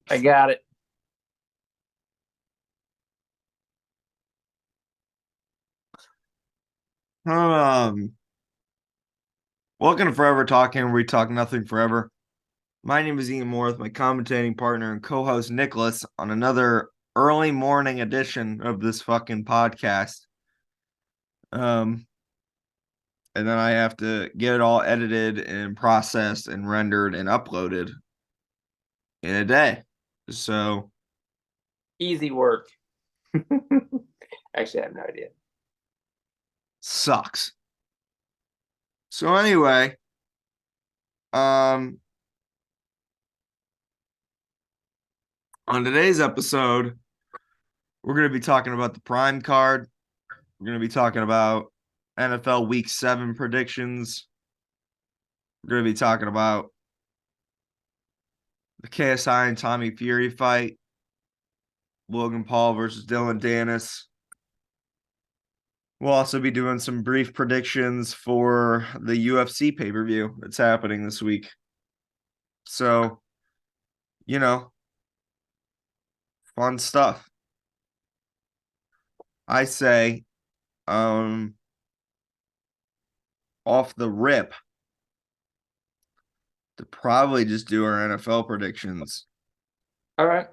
I got it. Um, Welcome to Forever Talking, where we talk nothing forever. My name is Ian Moore with my commentating partner and co-host Nicholas on another early morning edition of this fucking podcast. Um, and then I have to get it all edited and processed and rendered and uploaded in a day. So Easy work. Actually, I have no idea. sucks. So anyway, um, on today's episode, we're going to be talking about the Prime card. We're going to be talking about NFL Week 7 predictions. We're going to be talking about the KSI and Tommy Fury fight, Logan Paul versus Dylan Dennis. We'll also be doing some brief predictions for the UFC pay-per-view that's happening this week. So, fun stuff. I say, off the rip, to probably just do our NFL predictions, All right.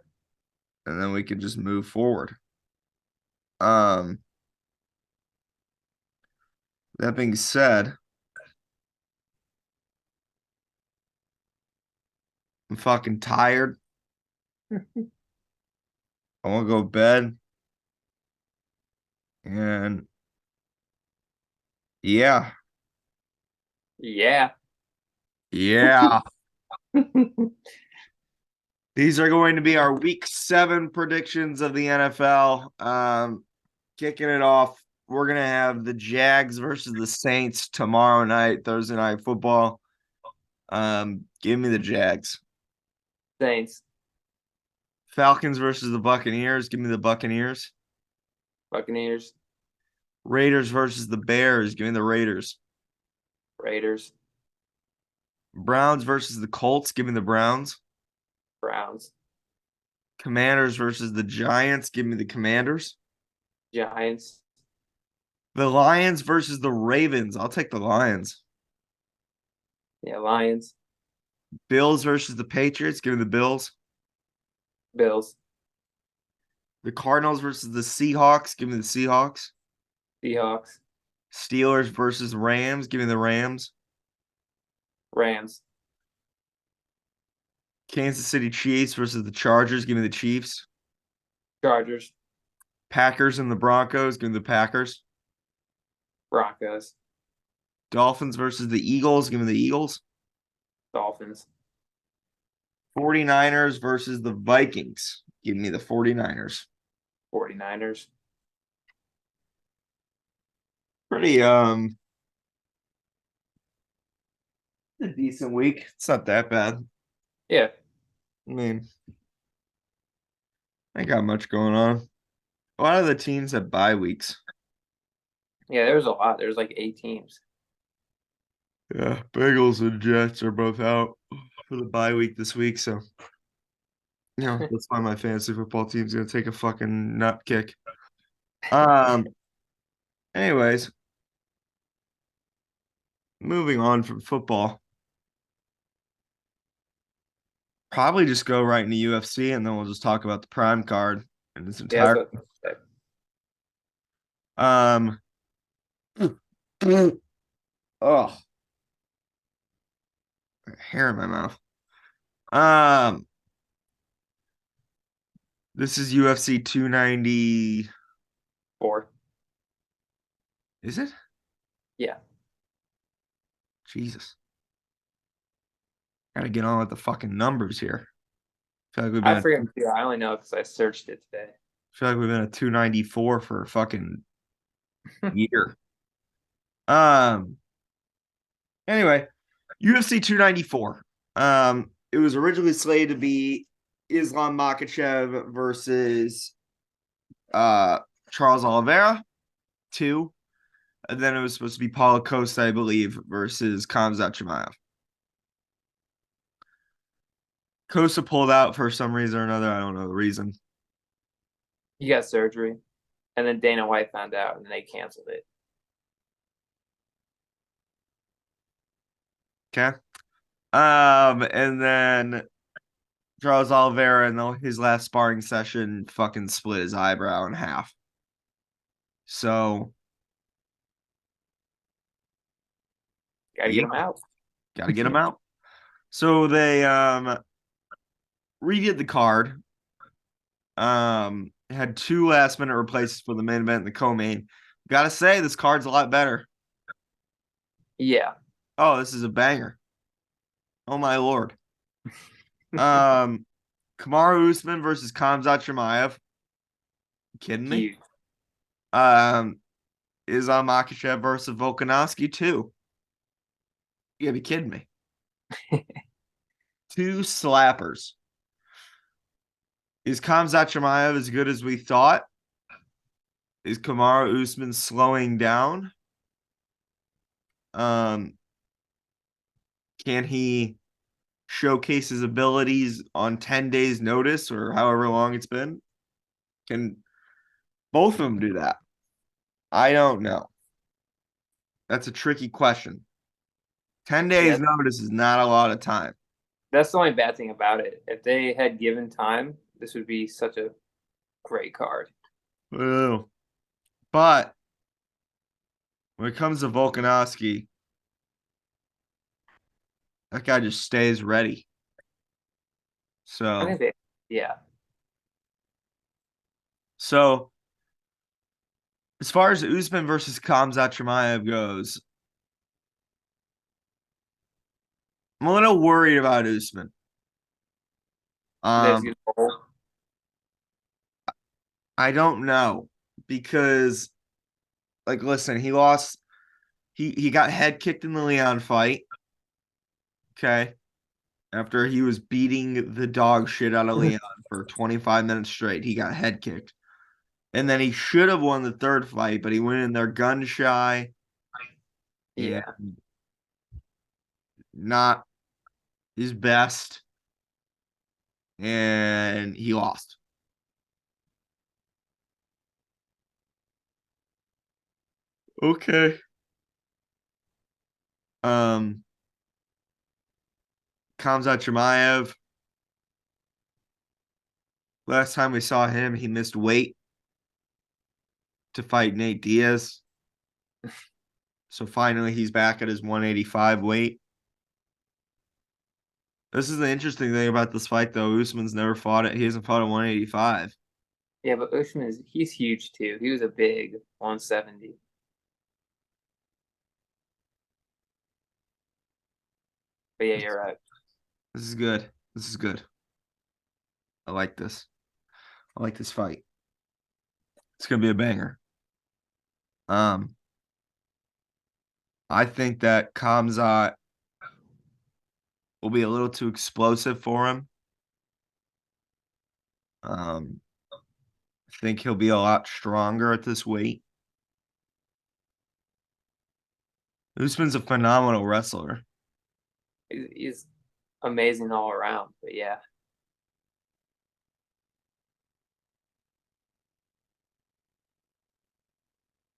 and then we can just move forward. Um, that being said, I'm fucking tired. I want to go to bed. And yeah, Yeah. yeah. These are going to be our week 7 predictions of the NFL. Kicking it off, we're going to have the Jags versus the Saints tomorrow night, Thursday night football. Give me the Jags. Saints. Falcons versus the Buccaneers. Give me the Buccaneers. Buccaneers. Raiders versus the Bears. Give me the Raiders. Raiders. Browns versus the Colts. Give me the Browns. Browns. Commanders versus the Giants. Give me the Commanders. Giants. The Lions versus the Ravens. I'll take the Lions. Yeah. Lions. Bills versus the Patriots. Give me the Bills. Bills. The Cardinals versus the Seahawks. Give me the Seahawks. Seahawks. Steelers versus Rams. Give me the Rams. Rams. Kansas City Chiefs versus the Chargers. Give me the Chiefs. Chargers. Packers and the Broncos. Give me the Packers. Broncos. Dolphins versus the Eagles. Give me the Eagles. Dolphins. 49ers versus the Vikings. Give me the 49ers. 49ers. Pretty a decent week. It's not that bad. Yeah. I mean, ain't got much going on. A lot of the teams have bye weeks. Yeah. There was a lot. There was like 8 teams. Yeah, Bengals and Jets are both out for the bye week this week, so that's why my fantasy football team's gonna take a fucking nut kick. Um, Anyways, moving on from football, probably just go right into UFC, and then we'll just talk about the Prime card in its Yeah. entire. Um, oh, hair in my mouth. Um, this is UFC 290. 4. Is it? Yeah. Jesus. Gotta get on with the fucking numbers here. I feel like we've I been forget too. I only know because I searched it today. at 294 for a fucking year. Um anyway, UFC 294. It was originally slated to be Islam Makhachev versus Charles Oliveira 2. And then it was supposed to be Paulo Costa, I believe, versus Khamzat Chimaev. Kosa pulled out for some reason or another. I don't know the reason. He got surgery, and then Dana White found out, and they canceled it. Okay. And then Charles Oliveira in his last sparring session fucking split his eyebrow in half. So Got to get yeah, him out. gotta get him out. So they redid the card. Had two last minute replaces for the main event and the co-main. Gotta say, this card's a lot better. Yeah. Oh, this is a banger. Oh my lord. Um, Kamaru Usman versus Khamzat Chimaev. Kidding me? Huge. Islam Makhachev versus Volkanovski too. You gotta be kidding me. Two slappers. Is Khamzat Chimaev as good as we thought? Is Kamaru Usman slowing down? Um, can he showcase his abilities on 10 days notice or however long it's been? Can both of them do that? I don't know. That's a tricky question. 10 days Yeah. notice is not a lot of time. That's the only bad thing about it. If they had given time, this would be such a great card. Ooh. But when it comes to Volkanovski, that guy just stays ready. I think So, they, yeah. so as far as Usman versus Khamzat Chimaev goes, I'm a little worried about Usman. That's Um, his goal. I don't know because, like, listen, he lost. He got head kicked in the Leon fight. Okay, after he was beating the dog shit out of Leon for 25 minutes straight, he got head kicked. And then he should have won the third fight, but he went in there gun shy and Yeah. not his best, and he lost. Okay. Um, Khamzat Chimaev. Last time we saw him, he missed weight to fight Nate Diaz. So finally, he's back at his 185 weight. This is the interesting thing about this fight, though. Usman's never fought it. He hasn't fought at 185. Yeah, but Usman he's huge too. He was a big 170. But yeah, you're right. This is good. This is good. I like this. I like this fight. It's gonna be a banger. Um, I think that Kamzat will be a little too explosive for him. I think he'll be a lot stronger at this weight. Usman's a phenomenal wrestler. He's amazing all around. But yeah,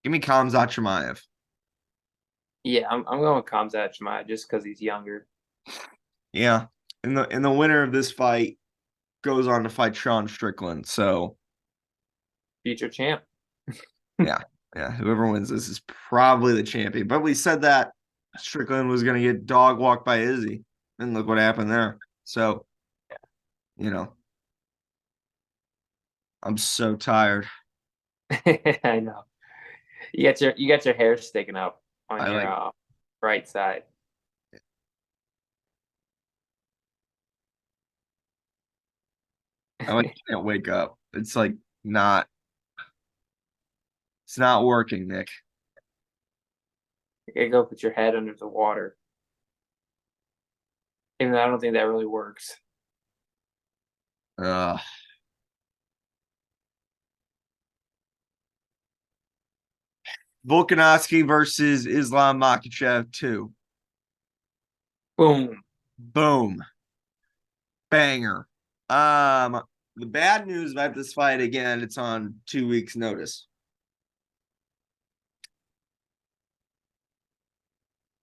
Give me Kamzat Chimaev. yeah, I'm going with Khamzat Chimaev just because he's younger. Yeah. And the winner of this fight goes on to fight Sean Strickland. So Future champ. yeah. Yeah. Whoever wins this is probably the champion. But we said that Strickland was gonna get dog walked by Izzy. And look what happened there. So, you know, I'm so tired. I know. You got your hair sticking up on I your like right side. I like can't wake up. It's like not it's not working, Nick. You gotta go put your head under the water. Even though I don't think that really works. Uh Volkanovski versus Islam Makhachev 2. Boom. Boom. Banger. The bad news about this fight again, it's on 2 weeks' notice.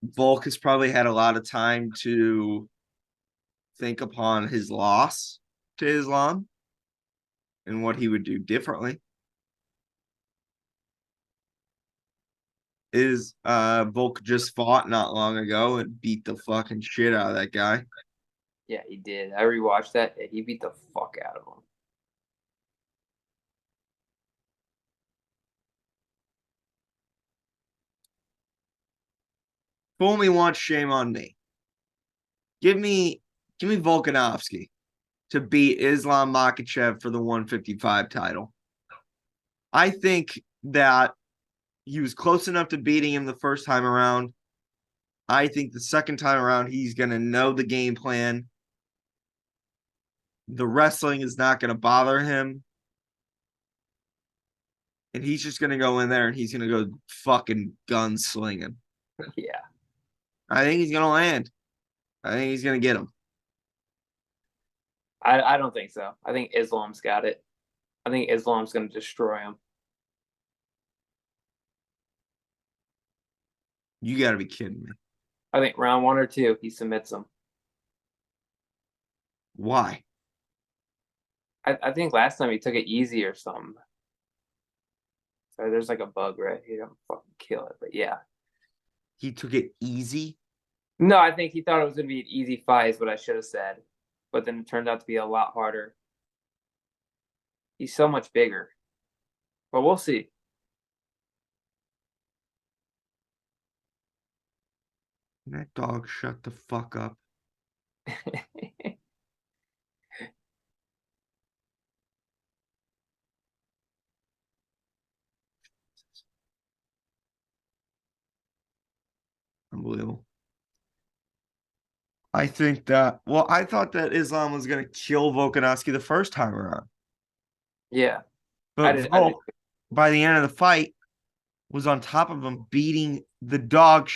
Volk has probably had a lot of time to think upon his loss to Islam and what he would do differently. Volk just fought not long ago and beat the fucking shit out of that guy. Yeah, he did. I rewatched that. Yeah, he beat the fuck out of him. Fool me once, shame on me. Give me Volkanovski to beat Islam Makhachev for the 155 title. I think that he was close enough to beating him the first time around. I think the second time around, he's going to know the game plan. The wrestling is not going to bother him. And he's just going to go in there and he's going to go fucking gunslinging. Yeah. I think he's going to land. I think he's going to get him. I don't think so. I think Islam's got it. I think Islam's going to destroy him. You got to be kidding me. I think round 1 or 2, he submits him. Why? I think last time he took it easy or something. So there's like a bug right here. Don't fucking kill it. But yeah. He took it easy? No, I think he thought it was going to be an easy fight, is what I should have said. But then it turned out to be a lot harder. He's so much bigger. But we'll see. That dog shut the fuck up. Unbelievable. I think that, well, I thought that Islam was going to kill Volkanovski the first time around. Yeah. But Volk, by the end of the fight, was on top of him, beating the dog.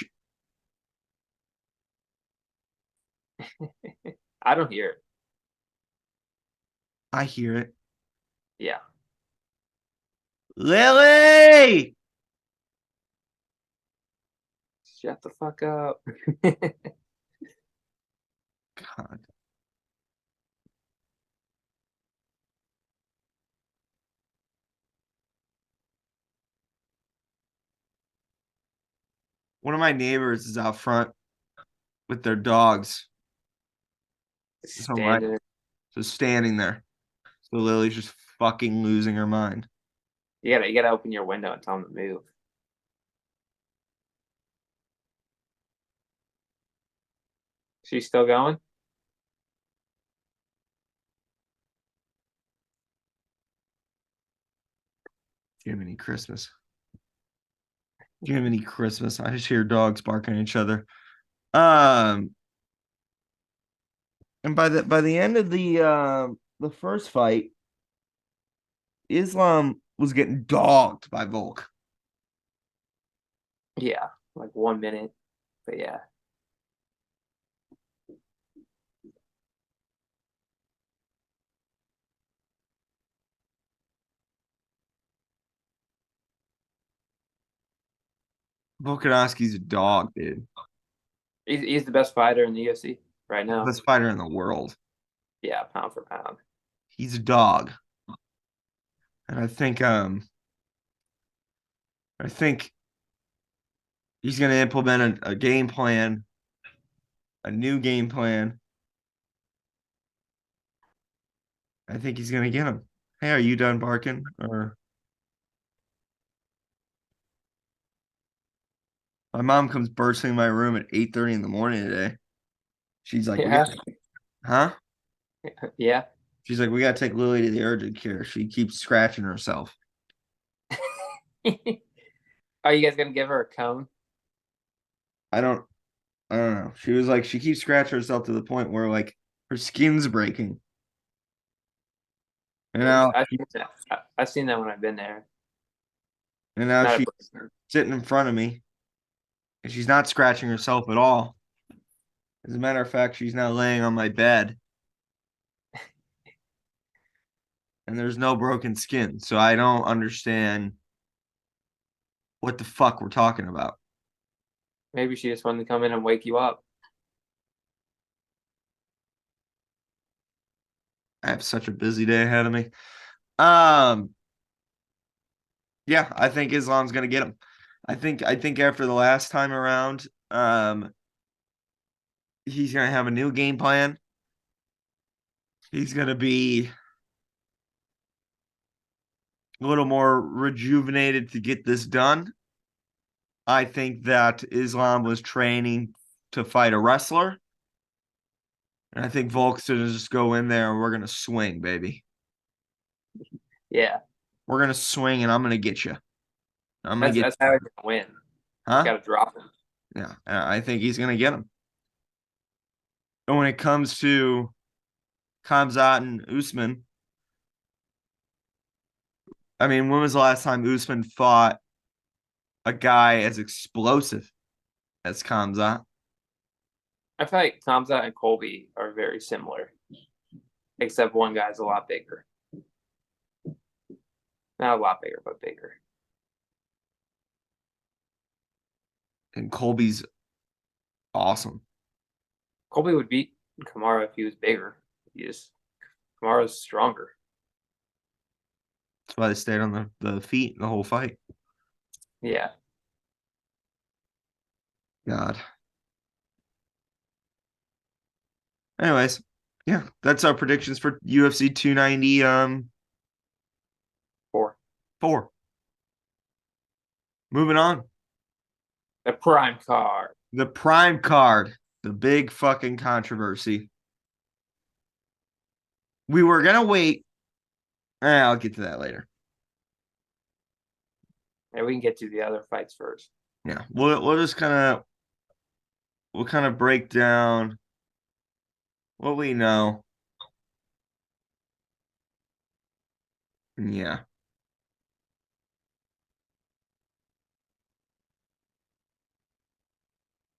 I don't hear it. I hear it. Yeah. Lily! Shut the fuck up. God. One of my neighbors is out front with their dogs. Just standing there. So Lily's just fucking losing her mind. You gotta open your window and tell them to move. She's still going? Jiminy Christmas. Jiminy Christmas. I just hear dogs barking at each other. And by the end of the first fight, Islam was getting dogged by Volk. Yeah, like 1 minute. But yeah. Volkanovski's a dog, dude. He's the best fighter in the UFC right now. Best fighter in the world. Yeah, pound for pound. He's a dog. And I think he's gonna implement a game plan, a new game plan. I think he's gonna get him. Hey, are you done barking? Or my mom comes bursting in my room at 8:30 in the morning today. She's like, Yeah. huh? Yeah. She's like, we gotta take Lily to the urgent care. She keeps scratching herself. Are you guys gonna give her a cone? I don't know. She was like, she keeps scratching herself to the point where like her skin's breaking. And now I've seen that when I've been there. she's sitting in front of me. And she's not scratching herself at all. As a matter of fact, she's now laying on my bed. and there's no broken skin. So I don't understand what the fuck we're talking about. Maybe she just wanted to come in and wake you up. I have such a busy day ahead of me. Um, yeah, I think Islam's gonna get him. I think after the last time around, he's gonna have a new game plan. He's gonna be a little more rejuvenated to get this done. I think that Islam was training to fight a wrestler. And I think Volk's gonna just go in there and we're gonna swing, baby. Yeah, We're gonna swing and I'm gonna get you. I'm gonna get that's how you're gonna win. You huh? got to drop him. Yeah, I think he's gonna get him. And when it comes to Khamzat and Usman, I mean, when was the last time Usman fought a guy as explosive as Khamzat? I feel like Kamzat and Colby are very similar, except one guy's a lot bigger. Not a lot bigger, but bigger. And Colby's awesome. Colby would beat Kamara if he was bigger. Kamara's stronger. That's why they stayed on the feet the whole fight. Yeah. God. Anyways, yeah, that's our predictions for UFC 290 Four. 4. Moving on. The prime card. The prime card, the big fucking controversy. We were gonna wait. I'll get to that later. And we can get to the other fights first. Yeah, we'll just we'll kind of break down what we know. Yeah.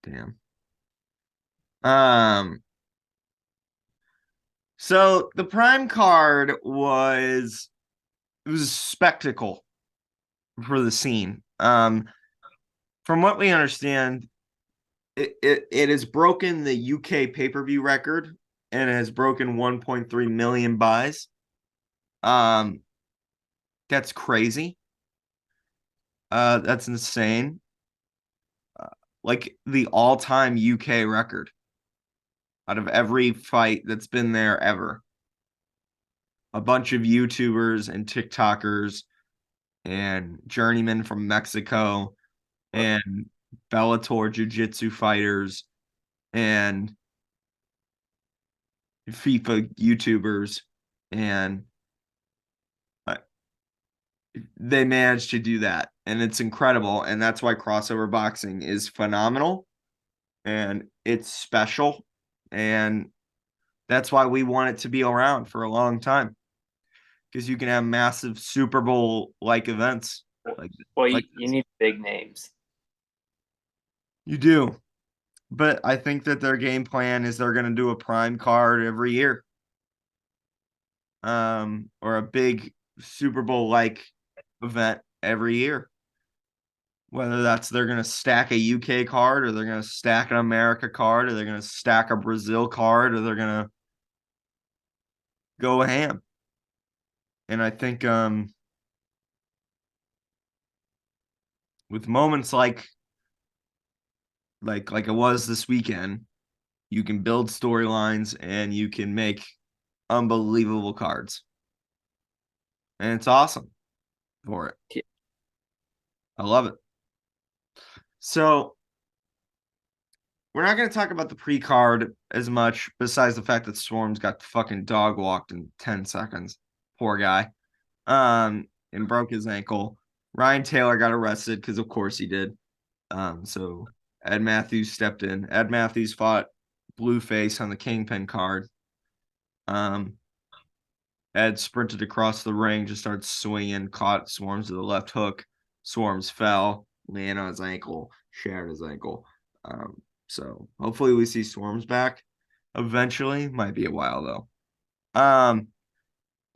Damn. So the prime card it was a spectacle for the scene. From what we understand, it has broken the UK pay-per-view record and it has broken 1.3 million buys. That's crazy. That's insane. Like the all-time UK record out of every fight that's been there ever. A bunch of YouTubers and TikTokers and journeymen from Mexico and Bellator jiu-jitsu fighters and FIFA YouTubers, and they managed to do that, and it's incredible, and that's why crossover boxing is phenomenal, and it's special, and that's why we want it to be around for a long time, because you can have massive Super Bowl like events. You need big names. You do. But I think that their game plan is they're going to do a prime card every year. Or a big Super Bowl like event every year. Whether that's they're going to stack a UK card or they're going to stack an America card or they're going to stack a Brazil card or they're going to go ham. And I think with moments like it was this weekend, you can build storylines and you can make unbelievable cards. And it's awesome for it. Yeah. I love it. So we're not going to talk about the pre-card as much, besides the fact that Storms got fucking dog walked in 10 seconds. Poor guy. And broke his ankle. Ryan Taylor got arrested because of course he did. So Ed Matthews stepped in. Ed Matthews fought Blueface on the Kingpin card. Ed sprinted across the ring, just started swinging, caught Swarms with a left hook. Swarms fell, landed on his ankle, shattered his ankle. So hopefully we see Swarms back eventually. Might be a while though.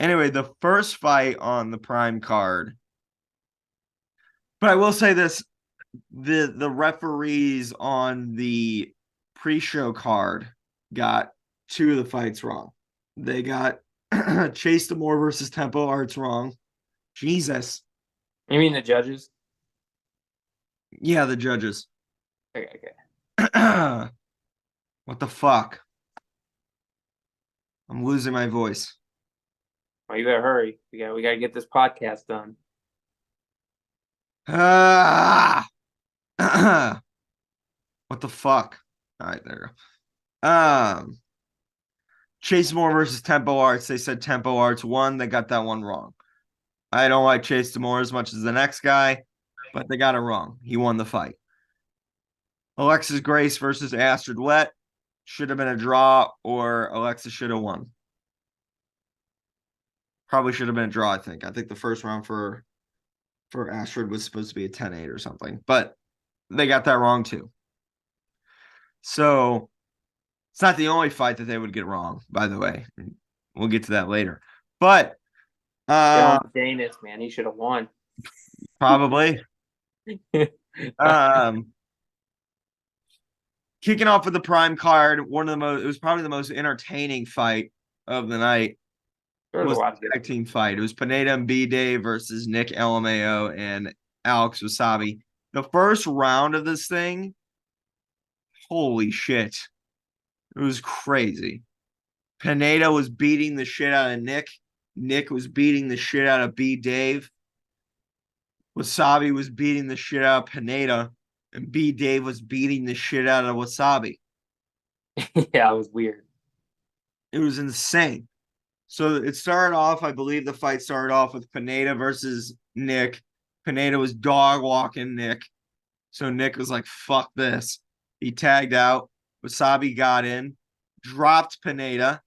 Anyway, the first fight on the Prime card. But I will say this, the referees on the pre-show card got two of the fights wrong. They got Chase Demore versus Tempo Arts wrong. Jesus. You mean the judges? Yeah, the judges. Okay, okay. What the fuck? I'm losing my voice. Well, you better hurry. We gotta get this podcast done. Ah! What the fuck? All right, there you go. Chase Moore versus Tempo Arts. They said Tempo Arts won. They got that one wrong. I don't like Chase Moore as much as the next guy, but they got it wrong. He won the fight. Alexis Grace versus Astrid Wet. Should have been a draw, or Alexis should have won. Probably should have been a draw, I think. I think the first round for Astrid was supposed to be a 10-8 or something, but they got that wrong too. So it's not the only fight that they would get wrong, by the way. We'll get to that later. But Dylan Danis, man, he should have won. probably. Kicking off with the Prime card, it was probably the most entertaining fight of the night. Was the tag team fight. It was Pineda and B-Day versus Nick LMAO and Alex Wasabi. The first round of this thing, holy shit. It was crazy. Pineda was beating the shit out of Nick. Nick was beating the shit out of B-Dave. Wasabi was beating the shit out of Pineda. And B-Dave was beating the shit out of Wasabi. Yeah, it was weird. It was insane. So it started off, I believe the fight started off with Pineda versus Nick. Pineda was dog walking Nick. So Nick was like, fuck this. He tagged out. Wasabi got in, dropped Pineda.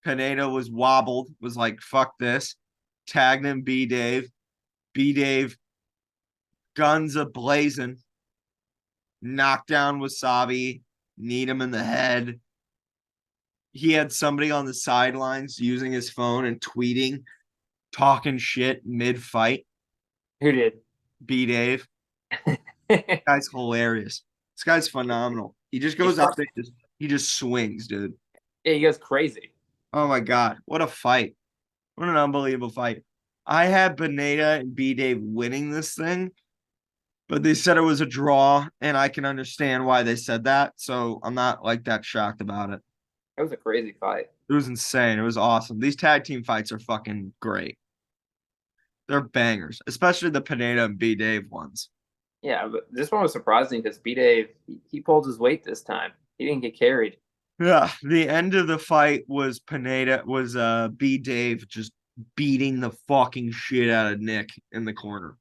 Pineda was wobbled, was like, fuck this. Tagged him B-Dave. B-Dave, guns a blazing. Knocked down Wasabi, kneed him in the head. He had somebody on the sidelines using his phone and tweeting, talking shit mid-fight. Who did? B-Dave. This guy's hilarious. This guy's phenomenal. He just goes out there, he just swings, dude. Yeah, he goes crazy. Oh my God. What a fight. What an unbelievable fight. I had Pineda and B-Dave winning this thing, but they said it was a draw, and I can understand why they said that. So I'm not like that shocked about it. That was a crazy fight. It was insane. It was awesome. These tag team fights are fucking great. They're bangers, especially the Pineda and B-Dave ones. Yeah, but this one was surprising because B-Dave, he pulled his weight this time. He didn't get carried. Yeah, the end of the fight was B-Dave just beating the fucking shit out of Nick in the corner.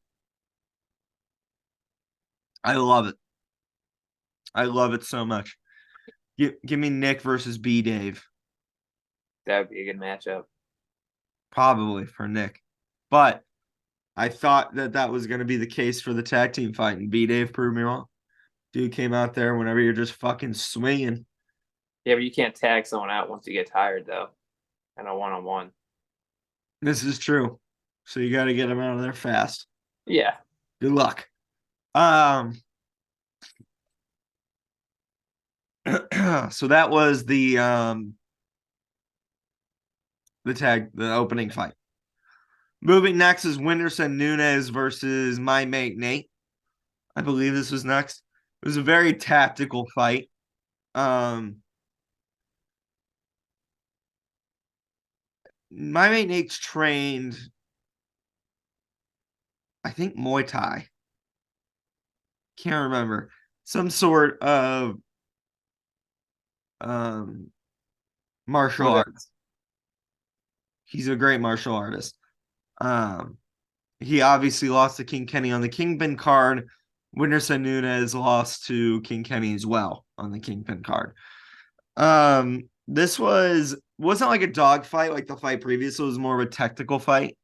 I love it. I love it so much. Give me Nick versus B-Dave. That would be a good matchup. Probably for Nick. But I thought that was going to be the case for the tag team fight, and B-Dave proved me wrong. Dude came out there whenever you're just fucking swinging. Yeah, but you can't tag someone out once you get tired, though. And a one-on-one. This is true. So you got to get them out of there fast. Yeah. Good luck. So that was the opening fight. Moving next is Whindersson Nunes versus my mate Nate. I believe this was next. It was a very tactical fight. My mate Nate's trained, I think, Muay Thai. Can't remember. Some sort of martial arts. He's a great martial artist. He obviously lost to King Kenny on the Kingpin card. Whindersson Nunes lost to King Kenny as well on the Kingpin card. This wasn't like a dog fight like the fight previous. It was more of a technical fight.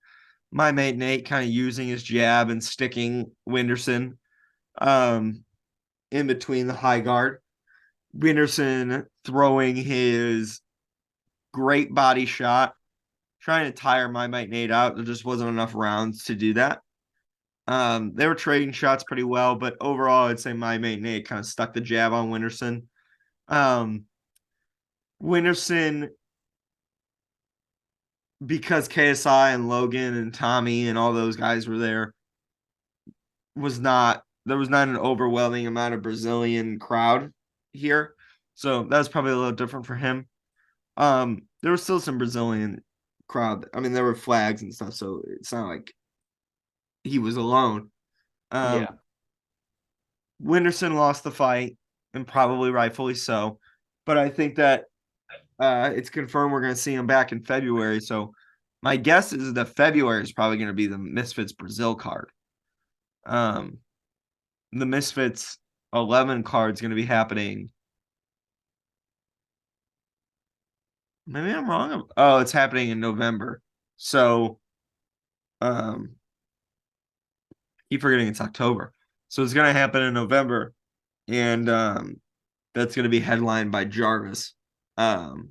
My mate Nate kind of using his jab and sticking Whindersson in between the high guard. Whindersson throwing his great body shot, trying to tire my mate Nate out. There just wasn't enough rounds to do that. They were trading shots pretty well, but overall, I'd say my mate Nate kind of stuck the jab on Winterson. Winterson, because KSI and Logan and Tommy and all those guys were there, there was not an overwhelming amount of Brazilian crowd here. So that was probably a little different for him. There was still some Brazilian crowd. I mean, there were flags and stuff, so it's not like he was alone. Yeah. Winterson lost the fight, and probably rightfully so. But I think that it's confirmed we're going to see him back in February. So my guess is that February is probably going to be the Misfits Brazil card. The Misfits 11 card is going to be happening. Maybe I'm wrong. Oh, it's happening in November. So, keep forgetting it's October. So it's going to happen in November, and that's going to be headlined by Jarvis, who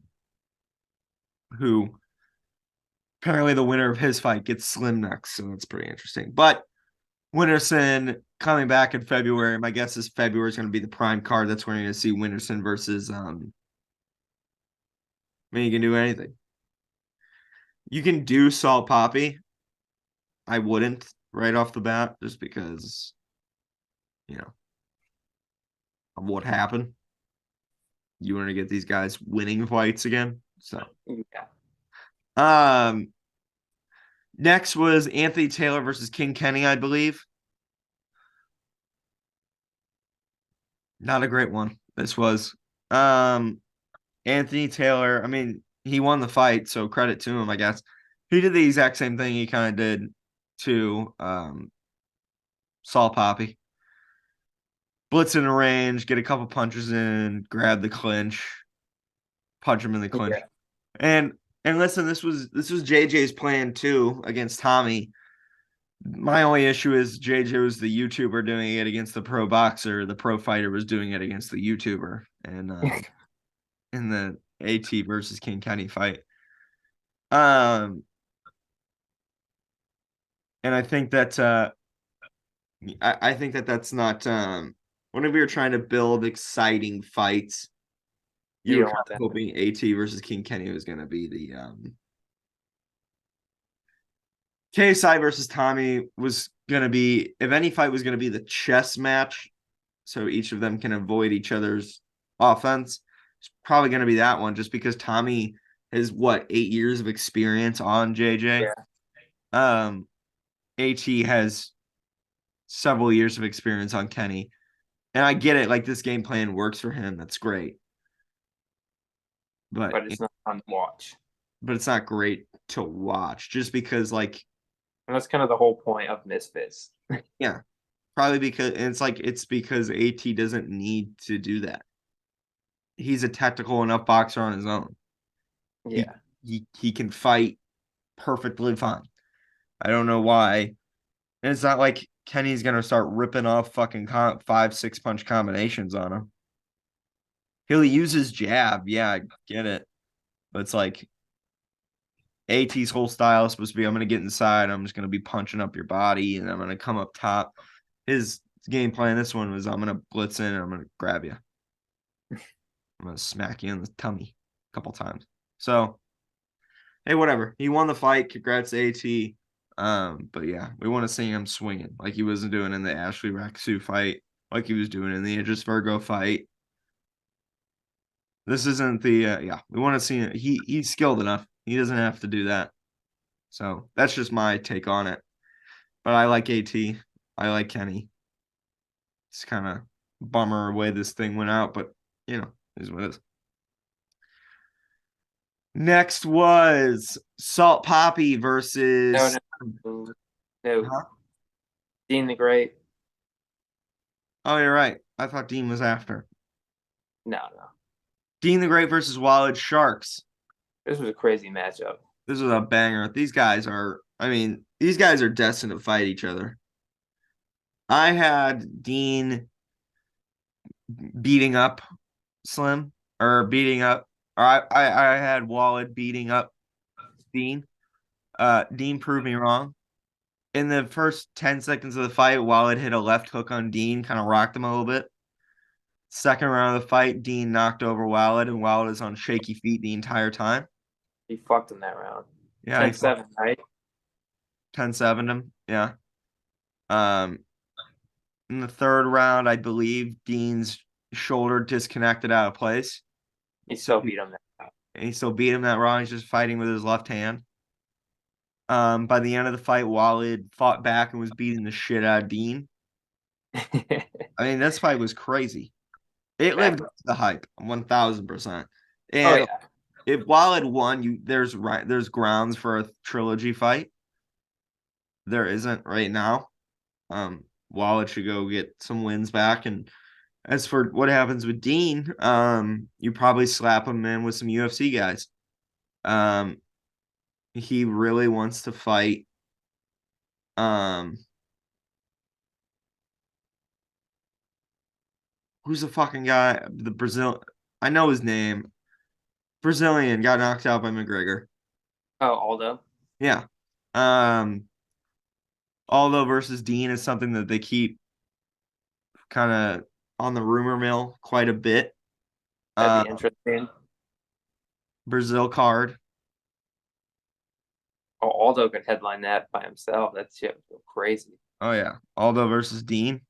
apparently the winner of his fight gets Slim next. So that's pretty interesting. But Winterson coming back in February. My guess is February is going to be the prime card. That's when you're going to see Winterson versus. I mean, you can do anything. You can do Salt Poppy. I wouldn't right off the bat, just because, of what happened. You want to get these guys winning fights again. So Yeah. Next was Anthony Taylor versus King Kenny, I believe. Not a great one. This was. Anthony Taylor, I mean, he won the fight, so credit to him, I guess. He did the exact same thing he kind of did to Saul Poppy. Blitz in the range, get a couple punches in, grab the clinch, punch him in the clinch. Yeah. And listen, this was JJ's plan too against Tommy. My only issue is JJ was the YouTuber doing it against the pro boxer. The pro fighter was doing it against the YouTuber. And in the AT versus King Kenny fight. And I think that I think that that's not whenever you're trying to build exciting fights, you You were don't kind want of that. hoping AT versus King Kenny was going to be the KSI versus Tommy was going to be, if any fight was going to be the chess match, so each of them can avoid each other's offense. It's probably going to be that one, just because Tommy has 8 years of experience on JJ. Yeah. AT has several years of experience on Kenny. And I get it, like this game plan works for him. That's great. But But it's not fun to watch. it's not great to watch, just because And that's kind of the whole point of Misfits. yeah. Probably because it's because AT doesn't need to do that. He's a tactical enough boxer on his own. Yeah. He can fight perfectly fine. I don't know why. And it's not like Kenny's gonna start ripping off fucking 5-6 punch combinations on him. He'll use his jab, yeah, I get it. But it's like AT's whole style is supposed to be, I'm gonna get inside, I'm just gonna be punching up your body, and I'm gonna come up top. His game plan this one was, I'm gonna blitz in and I'm gonna grab you. I'm gonna smack you in the tummy a couple times. So, hey, whatever. He won the fight. Congrats to AT. But yeah, we want to see him swinging like he wasn't doing in the Ashley Raksu fight, like he was doing in the Idris Virgo fight. This isn't the yeah. We want to see it. He's skilled enough. He doesn't have to do that. So that's just my take on it. But I like AT. I like Kenny. It's kind of bummer way this thing went out, but is what it is. Next was Salt Poppy versus. No. Huh? Dean the Great. Oh, you're right. I thought Dean was after. No. Dean the Great versus Wild Sharks. This was a crazy matchup. This was a banger. These guys are destined to fight each other. I had Dean beating up Slim, or beating up, or I had Walid beating up Dean. Dean proved me wrong. In the first 10 seconds of the fight, Walid hit a left hook on Dean, kind of rocked him a little bit. Second round of the fight, Dean knocked over Walid, and Walid is on shaky feet the entire time. He fucked him that round. Yeah, he 10-7, right? 10-7 him. Yeah. Um, in the third round, I believe Dean's shoulder disconnected out of place. He So still beat him that and he still beat him that round. He's just fighting with his left hand. By the end of the fight, Walid fought back and was beating the shit out of Dean. round. I mean, this fight was crazy. It lived up to the hype, 1000%. Oh And yeah. if Walid won, there's grounds for a trilogy fight. There isn't right now. Walid should go get some wins back. And as for what happens with Dean, you probably slap him in with some UFC guys. He really wants to fight. Who's the fucking guy? The Brazil. I know his name. Brazilian got knocked out by McGregor. Oh, Aldo. Yeah. Um, Aldo versus Dean is something that they keep kind of on the rumor mill quite a bit. That'd be interesting. Brazil card. Oh, Aldo could headline that by himself. That shit would go crazy. Oh yeah, Aldo versus Dean.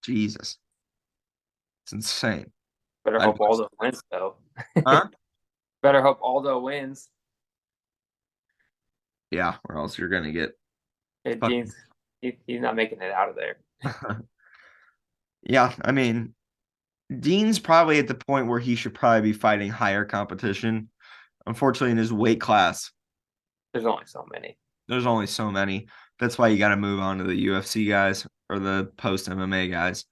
Jesus, it's insane. Better hope Aldo wins though. Huh? Better hope Aldo wins. Yeah, or else you're gonna get fucking. Dean's he's not making it out of there. Yeah, I mean, Dean's probably at the point where he should probably be fighting higher competition. Unfortunately, in his weight class, There's only so many. there's only so many. That's why you got to move on to the UFC guys or the post MMA guys,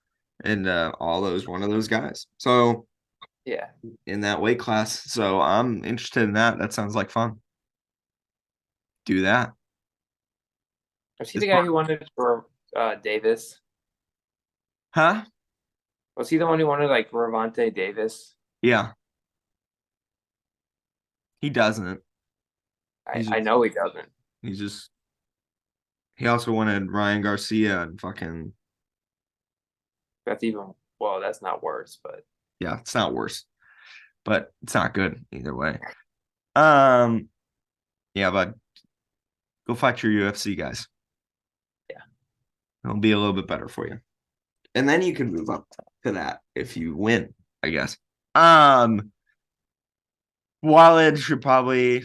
and all those one of those guys. So Yeah. in that weight class, so I'm interested in that. That sounds like fun. Do that. Was he It's the guy who wanted for Davis? huh? Was he the one who wanted like Ravante Davis? Yeah, he doesn't. I, He's I just, know he doesn't. he's just. He also wanted Ryan Garcia and fucking. That's even well, that's not worse, but Yeah, it's not worse, but it's not good either way. Um, yeah, but go fight your UFC guys. yeah. It'll be a little bit better for you. And then you can move up to that if you win, I guess. Walid should probably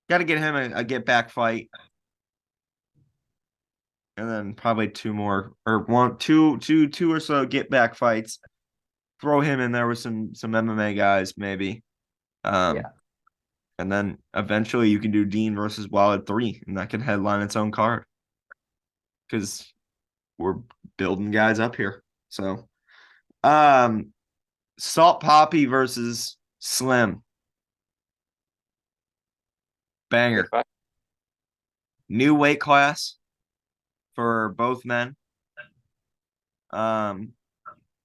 got to get him a get back fight. And then probably two more or two or so get back fights. Throw him in there with some MMA guys, maybe. Yeah. And then eventually you can do Dean versus Walid 3, and that can headline its own card. Because we're building guys up here. So Salt Poppy versus Slim. Banger. New weight class for both men.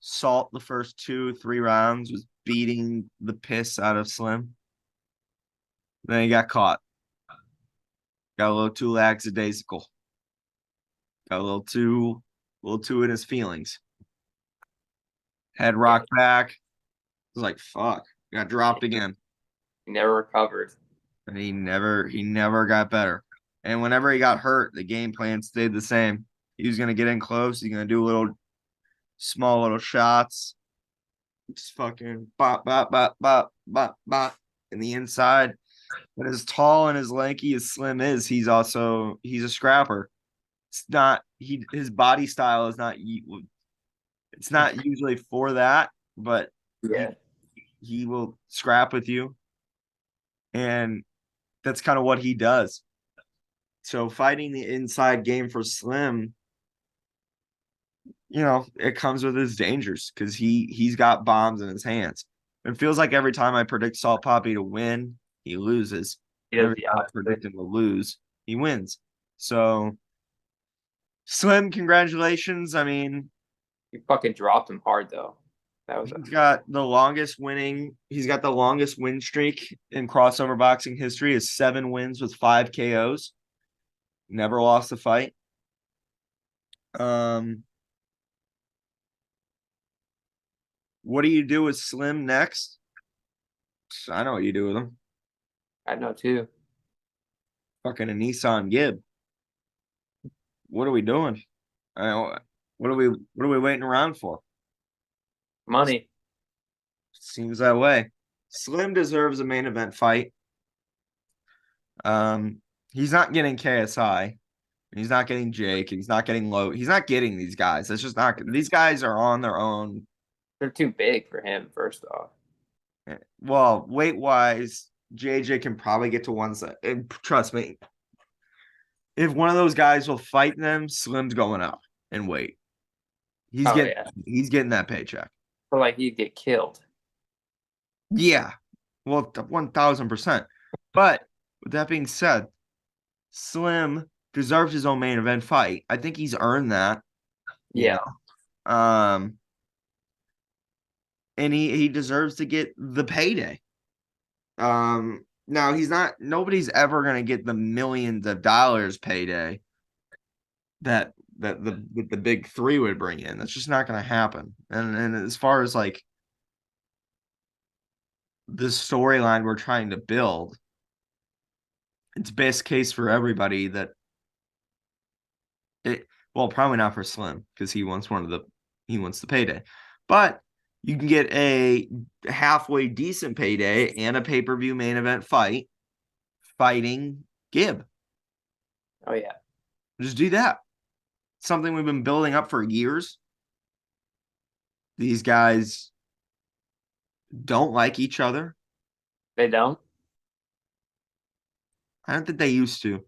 Salt the first 2-3 rounds was beating the piss out of Slim. Then he got caught. Got a little too lackadaisical. Got a little too in his feelings. Head rocked back. Was like, fuck. Got dropped again. He never recovered. And he never got better. And whenever he got hurt, the game plan stayed the same. He was gonna get in close. He's gonna do small little shots. Just fucking bop, bop, bop, bop, bop, bop in the inside. But as tall and as lanky as Slim is, he's a scrapper. It's not his body style is not it's not usually for that, but Yeah. he will scrap with you. And that's kind of what he does. So fighting the inside game for Slim, it comes with its dangers because he's got bombs in his hands. It feels like every time I predict Salt Poppy to win, he loses. He does Every the time I opposite. predict him to lose, he wins. So Slim, congratulations. I mean, He fucking dropped him hard though. That was He's got the longest win streak in crossover boxing history is 7 wins with 5 KOs. Never lost a fight. What do you do with Slim next? I know what you do with him. I know too. Fucking a Nissan Gib. What are we doing? I know, what are we waiting around for? Money. Seems that way. Slim deserves a main event fight. He's not getting KSI. He's not getting Jake. He's not getting Low. He's not getting these guys. That's just not. These guys are on their own. They're too big for him, first off. Well, weight wise, JJ can probably get to one side. And trust me, if one of those guys will fight them, Slim's going up in weight. He's Oh getting yeah. he's getting that paycheck. But like he'd get killed. Yeah. Well, 1000%. But with that being said, Slim deserves his own main event fight. I think he's earned that. Yeah. And he deserves to get the payday. Now nobody's ever gonna get the millions of dollars payday that the big three would bring in. That's just not gonna happen. And as far as like the storyline we're trying to build, it's best case for everybody that well, probably not for Slim because he wants the payday. But you can get a halfway decent payday and a pay-per-view main event fighting Gib. Oh yeah. Just do that. Something we've been building up for years. These guys don't like each other. They don't? I don't think they used to.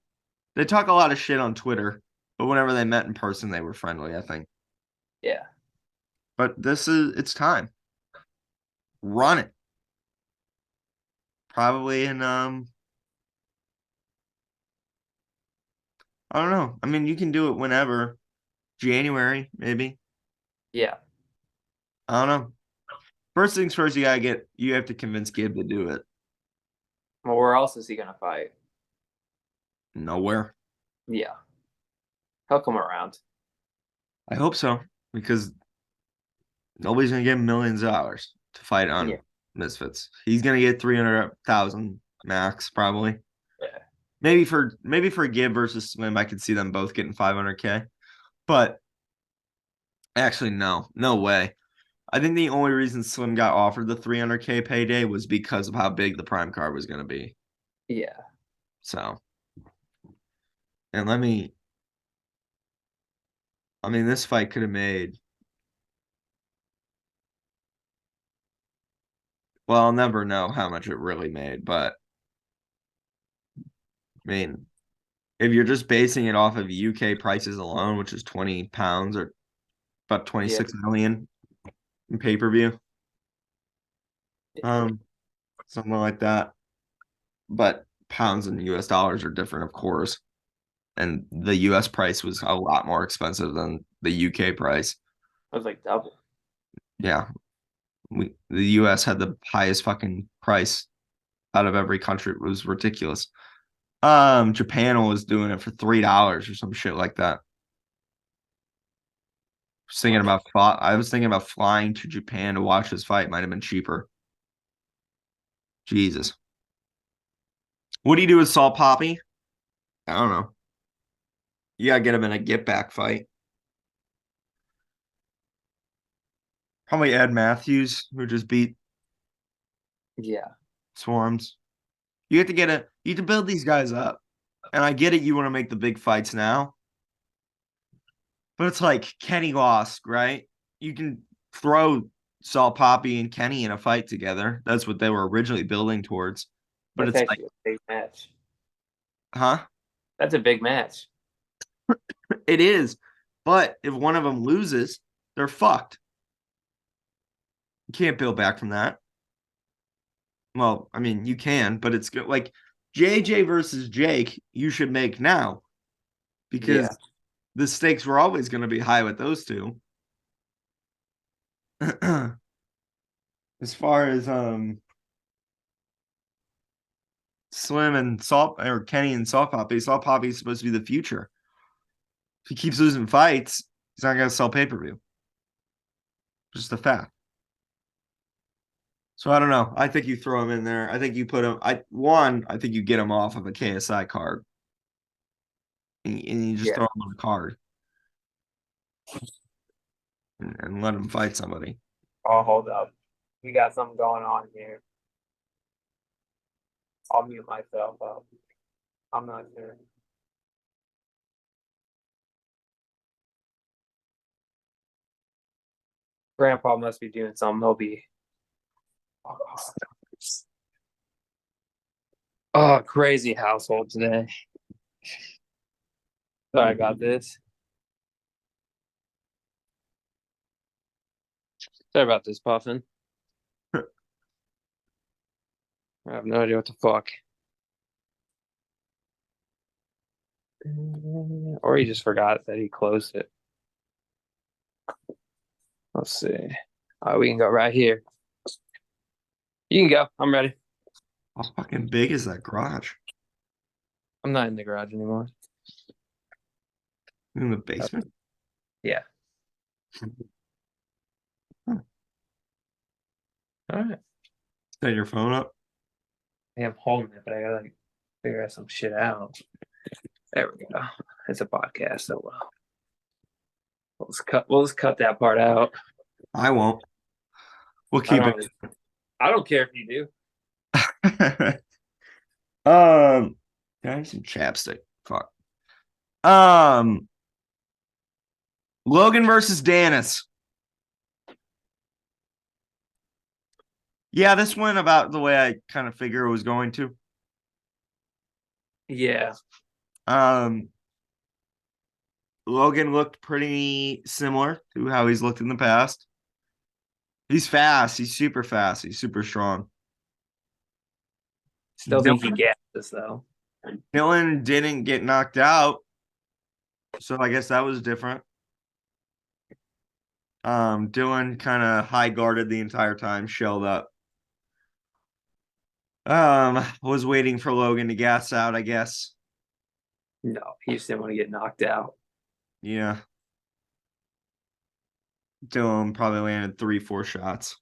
They talk a lot of shit on Twitter, but whenever they met in person, they were friendly, I think. Yeah. But it's time. Run it. Probably in I don't know. I mean, you can do it whenever. January, maybe. Yeah. I don't know. First things first, you have to convince Gib to do it. Well, where else is he gonna fight? Nowhere. Yeah. He'll come around. I hope so, because nobody's gonna give him millions of dollars to fight on Yeah. Misfits. He's gonna get 300,000 max, probably. Yeah. Maybe for Gib versus Slim, I could see them both getting 500K. But actually, no way. I think the only reason Slim got offered the 300K payday was because of how big the prime card was going to be. Yeah. So, and this fight could have made. Well, I'll never know how much it really made, but I mean, if you're just basing it off of UK prices alone, which is 20 pounds or about 26 million in pay-per-view, something like that. But pounds and US dollars are different, of course. And the US price was a lot more expensive than the UK price. It was like double. Yeah. The US had the highest fucking price out of every country. It was ridiculous. Japan was doing it for $3 or some shit like that. I was thinking about flying to Japan to watch this fight. Might have been cheaper. Jesus. What do you do with Salt Poppy? I don't know. You gotta get him in a get back fight. Probably Ed Matthews, who just beat Yeah. Swarms. You have to build these guys up. And I get it, you want to make the big fights now. But it's like Kenny lost, right? You can throw Salt Poppy and Kenny in a fight together. That's what they were originally building towards. But That's it's like, actually a big match. huh? That's a big match. It is. But if one of them loses, they're fucked. You can't build back from that. Well, I mean, you can, but it's good. Like JJ versus Jake, you should make now because the stakes were always going to be high with those two. as far as Slim and Salt or Kenny and Salt Poppy's supposed to be the future. If he keeps losing fights, he's not gonna sell pay-per-view. Just a fact. So I don't know. I think you throw him in there. I think you put him. I think you get him off of a KSI card, and you just Yeah. throw him on a card and let him fight somebody. Oh, hold up. We got something going on here. I'll mute myself up. I'm not sure. Grandpa must be doing something. He'll be. Oh, crazy household today. Sorry about this. Sorry about this, Puffin. I have no idea what the fuck. Or he just forgot that he closed it. Let's see. We can go right here. You can go. I'm ready. How fucking big is that garage? I'm not in the garage anymore. In the basement? Yeah. Huh. All right. Set your phone up. Yeah, I'm holding it, but I gotta figure some shit out. There we go. It's a podcast, so we'll just cut that part out. I won't. We'll I keep don't I don't care if you do. it. Can I have some chapstick? Fuck. Um, Logan versus Danis. Yeah, this went about the way I kind of figure it was going to. Yeah. Logan looked pretty similar to how he's looked in the past. He's fast. He's super fast. He's super strong. Still think he gets this though. Dylan didn't get knocked out, so I guess that was different. Dylan kind of high guarded the entire time, shelled up. Was waiting for Logan to gas out, I guess. No, he just didn't want to get knocked out. Yeah. Dylan probably landed 3-4 shots.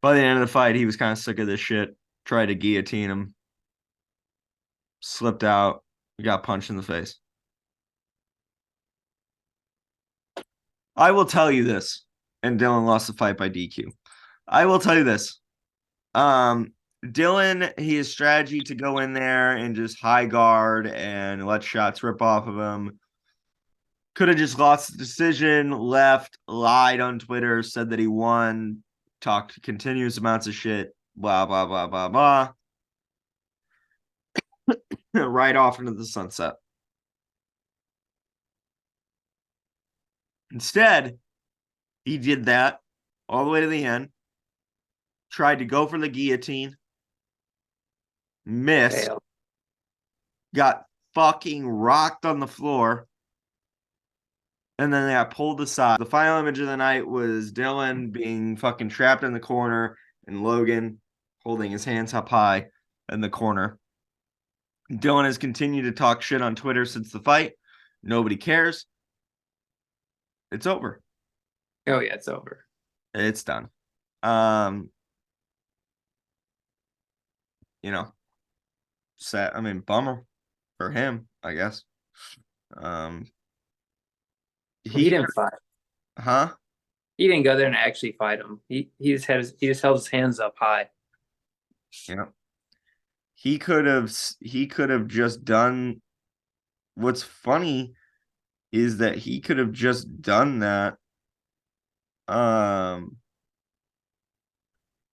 By the end of the fight, he was kind of sick of this shit. Tried to guillotine him. Slipped out. Got punched in the face. I will tell you this. And Dylan lost the fight by DQ. I will tell you this. Dylan, his strategy to go in there and just high guard and let shots rip off of him. Could have just lost the decision, left, lied on Twitter, said that he won, talked continuous amounts of shit, blah, blah, blah, blah, blah. Right off into the sunset. Instead, he did that all the way to the end, tried to go for the guillotine, missed, Fail. got fucking rocked on the floor, and then they got pulled aside. The final image of the night was Dylan being fucking trapped in the corner and Logan holding his hands up high in the corner. Dylan has continued to talk shit on Twitter since the fight. Nobody cares. It's over. Oh yeah, it's over. It's done. You know, sad. I mean, bummer for him, I guess. He didn't fight. Huh? He didn't go there and actually fight him. He just held his hands up high. Yeah. He could have just done. What's funny is that he could have just done that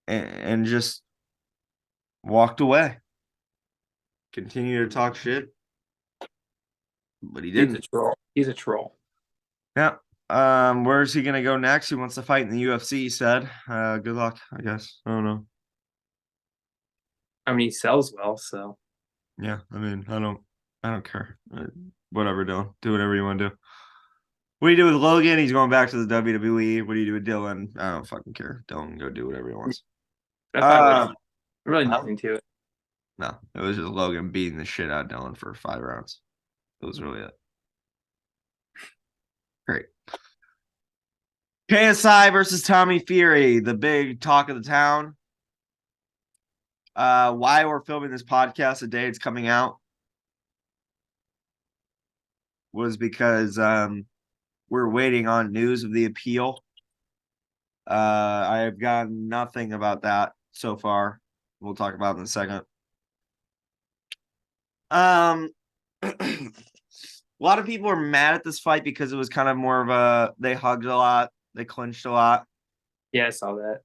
and just walked away. Continue to talk shit. But he didn't. He's a troll. He's a troll. Yeah. Where's he gonna go next? He wants to fight in the UFC, he said. Good luck, I guess. I don't know. I mean, he sells well, so Yeah, I mean, I don't care. Whatever, Dylan. Do whatever you want to do. What do you do with Logan? He's going back to the WWE. What do you do with Dylan? I don't fucking care. Dylan can go do whatever he wants. I thought it was really nothing to it. No, it was just Logan beating the shit out of Dylan for 5 rounds. That was really it. Great. KSI versus Tommy Fury, the big talk of the town. Why we're filming this podcast the day it's coming out was because we're waiting on news of the appeal. I have gotten nothing about that so far. We'll talk about it in a second. A lot of people are mad at this fight because it was kind of more of they hugged a lot, they clinched a lot. Yeah, I saw that.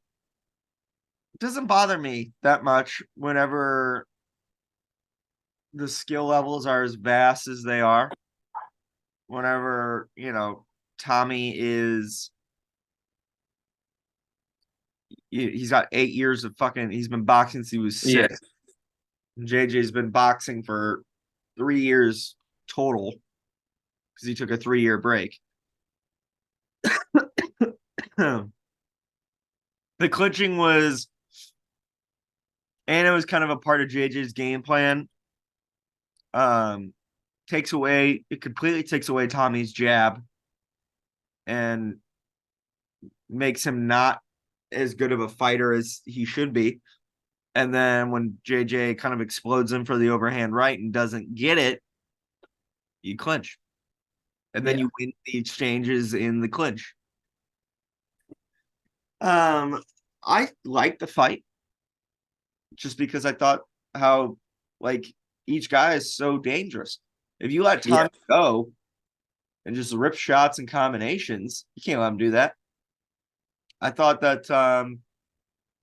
It doesn't bother me that much whenever the skill levels are as vast as they are. Whenever, Tommy is he's got 8 years of he's been boxing since he was 6. Yeah. JJ's been boxing for 3 years total because he took a 3-year break. The clinching was, and it was kind of a part of JJ's game plan. It completely takes away Tommy's jab and makes him not as good of a fighter as he should be. And then when JJ kind of explodes him for the overhand right and doesn't get it, you clinch. And then you win the exchanges in the clinch. I liked the fight just because I thought how each guy is so dangerous. If you let Tommy go and just rip shots and combinations, you can't let him do that. I thought that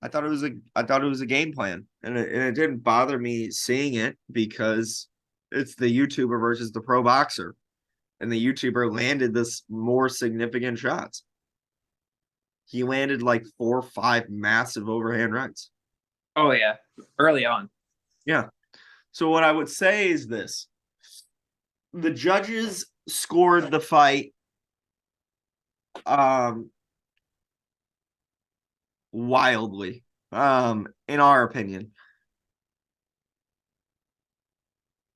I thought it was a game plan, and it didn't bother me seeing it because it's the YouTuber versus the pro boxer, and the YouTuber landed this more significant shots. He landed like 4 or 5 massive overhand rights. Oh yeah, early on. Yeah. So what I would say is this: the judges scored the fight wildly, in our opinion.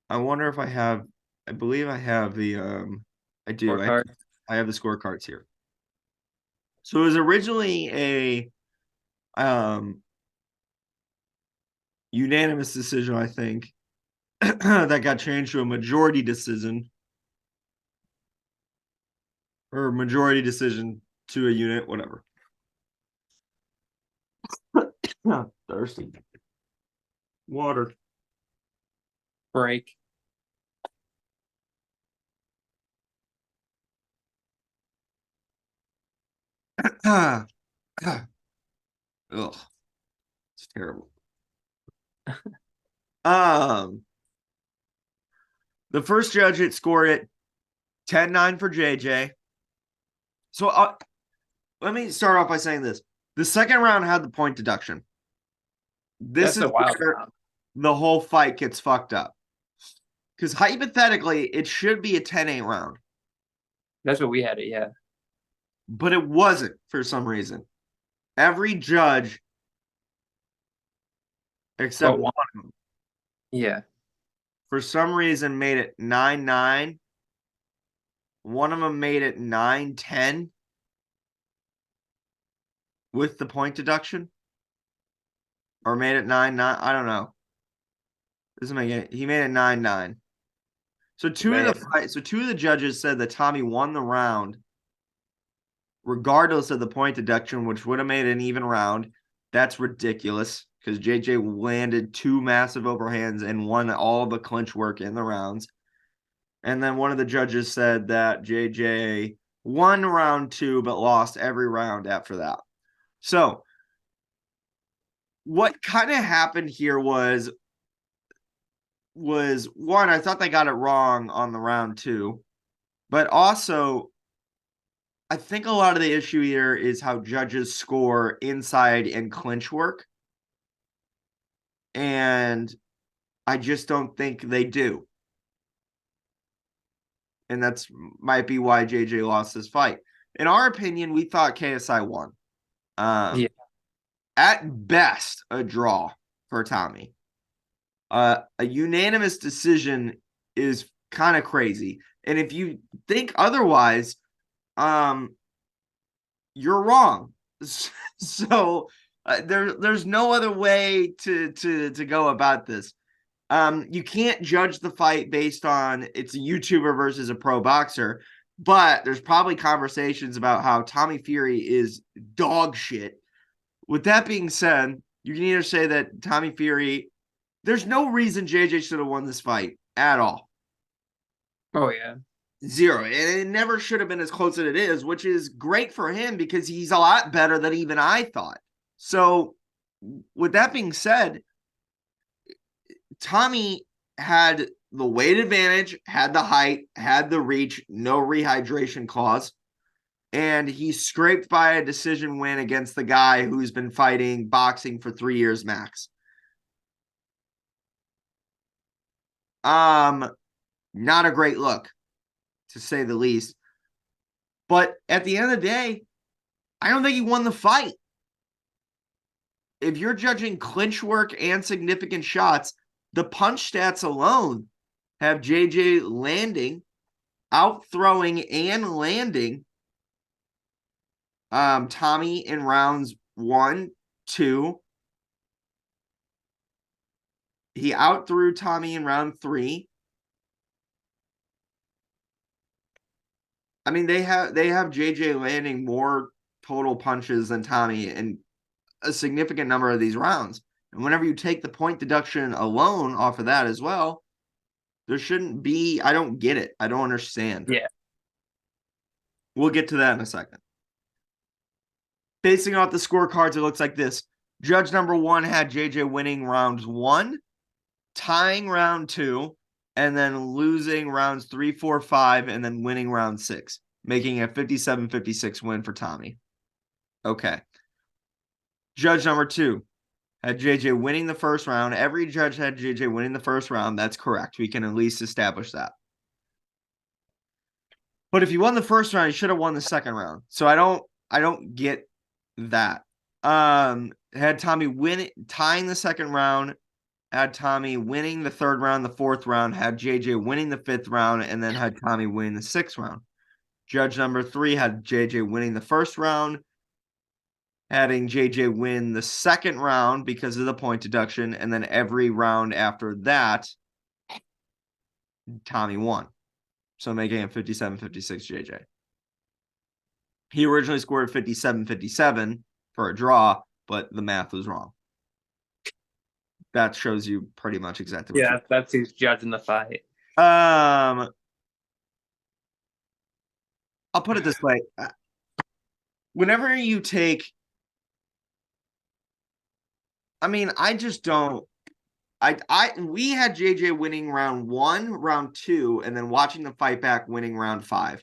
I wonder if I believe I have the I do. I have the scorecards here. So it was originally a unanimous decision, I think, that got changed to a majority decision or majority decision to a unit, whatever. Thirsty. Water. Break. Ugh. It's terrible. The first judge it scored it 10-9 for JJ. So let me start off by saying this. The second round had the point deduction. This is where the whole fight gets fucked up. Because hypothetically, it should be a 10-8 round. That's what we had it, yeah. But it wasn't for some reason. Every judge, except one of them, for some reason made it 9-9. One of them made it 9-10 with the point deduction. Or made it 9-9. I don't know. Doesn't make it. He made it 9-9. So two of the judges said that Tommy won the round, regardless of the point deduction, which would have made it an even round. That's ridiculous because JJ landed 2 massive overhands and won all the clinch work in the rounds. And then one of the judges said that JJ won round 2 but lost every round after that. So what kind of happened here was one, I thought they got it wrong on the round 2, but also I think a lot of the issue here is how judges score inside and clinch work. And I just don't think they do. and that's might be why JJ lost his fight. In our opinion, we thought KSI won. Yeah. At best, a draw for Tommy. A unanimous decision is kind of crazy. And if you think otherwise, you're wrong. So there's no other way to go about this. You can't judge the fight based on it's a YouTuber versus a pro boxer, but there's probably conversations about how Tommy Fury is dog shit. With that being said, you can either say that Tommy Fury, there's no reason JJ should have won this fight at all. Oh yeah. Zero. And it never should have been as close as it is, which is great for him because he's a lot better than even I thought. So, with that being said, Tommy had the weight advantage, had the height, had the reach, no rehydration clause, and he scraped by a decision win against the guy who's been fighting boxing for 3 years max. Not a great look, to say the least. But at the end of the day, I don't think he won the fight. If you're judging clinch work and significant shots, the punch stats alone have JJ landing, out throwing, and landing Tommy in rounds 1, 2. He outthrew Tommy in round 3. I mean, they have JJ landing more total punches than Tommy in a significant number of these rounds. And whenever you take the point deduction alone off of that as well, there shouldn't be. I don't get it. I don't understand. Yeah. We'll get to that in a second. Basing off the scorecards, it looks like this. Judge number 1 had JJ winning rounds 1, tying round 2, and then losing rounds 3, 4, 5, and then winning round 6, making a 57-56 win for Tommy. Okay. Judge number 2 had JJ winning the first round. Every judge had JJ winning the first round. That's correct. We can at least establish that. But if you won the first round, you should have won the second round. So I don't get that. Had Tommy tying the second round, had Tommy winning the third round, the fourth round, had JJ winning the fifth round, and then had Tommy winning the sixth round. Judge number 3 had JJ winning the first round, having JJ win the second round because of the point deduction, and then every round after that, Tommy won. So making it 57-56 JJ. He originally scored 57-57 for a draw, but the math was wrong. That shows you pretty much exactly what. Yeah, that's who's judging the fight. I'll put it this way. Whenever you take, I mean, I just don't. We had JJ winning round 1, round 2, and then watching the fight back winning round 5.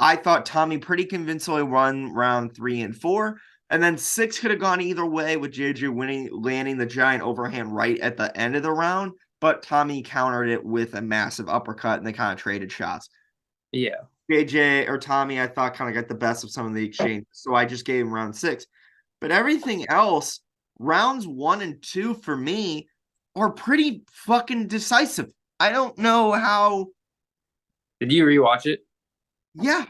I thought Tommy pretty convincingly won round 3 and 4, and then 6 could have gone either way with JJ landing the giant overhand right at the end of the round, but Tommy countered it with a massive uppercut, and they kind of traded shots. Yeah. JJ or Tommy, I thought, kind of got the best of some of the exchange, so I just gave him round 6. But everything else, rounds 1 and 2 for me are pretty fucking decisive. I don't know how. Did you rewatch it? Yeah.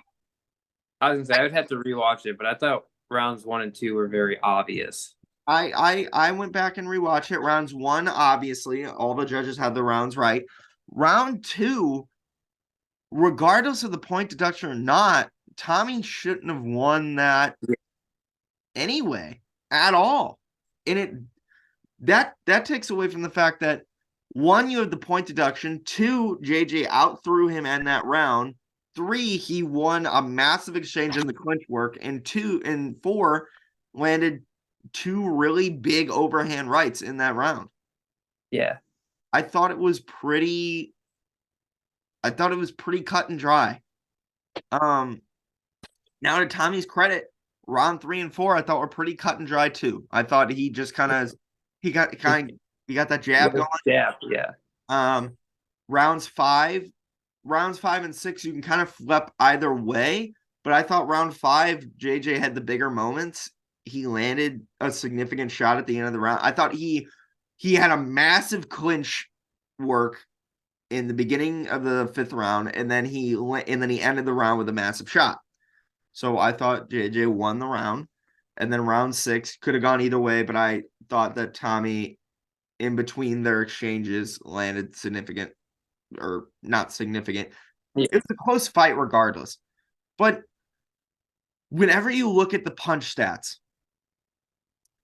I was gonna say I would have to rewatch it, but I thought rounds 1 and 2 were very obvious. I went back and rewatched it. Rounds 1, obviously, all the judges had the rounds right. Round 2, regardless of the point deduction or not, Tommy shouldn't have won that anyway at all. And that takes away from the fact that 1, you have the point deduction. 2, JJ outthrew him in that round. 3, he won a massive exchange in the clinch work. And 4, landed 2 really big overhand rights in that round. Yeah. I thought it was pretty cut and dry. Now to Tommy's credit, round 3 and 4 I thought were pretty cut and dry too. I thought he just got that jab going. Jab, yeah. Rounds 5 rounds 5 and 6, you can kind of flip either way. But I thought round 5, JJ had the bigger moments. He landed a significant shot at the end of the round. I thought he had a massive clinch work in the beginning of the 5th round, and then he ended the round with a massive shot. So I thought JJ won the round. And then round 6 could have gone either way, but I thought that Tommy, in between their exchanges, landed significant, or not significant. Yeah. It was a close fight regardless. But whenever you look at the punch stats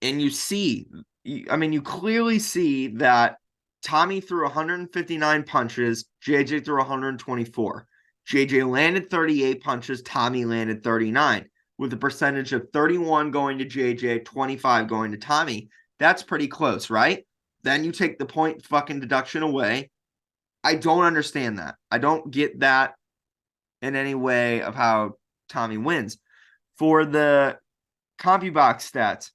and you clearly see that Tommy threw 159 punches, JJ threw 124. JJ landed 38 punches, Tommy landed 39, with a percentage of 31 going to JJ, 25 going to Tommy. That's pretty close, right? Then you take the point fucking deduction away. I don't understand that. I don't get that in any way of how Tommy wins. For the CompuBox stats,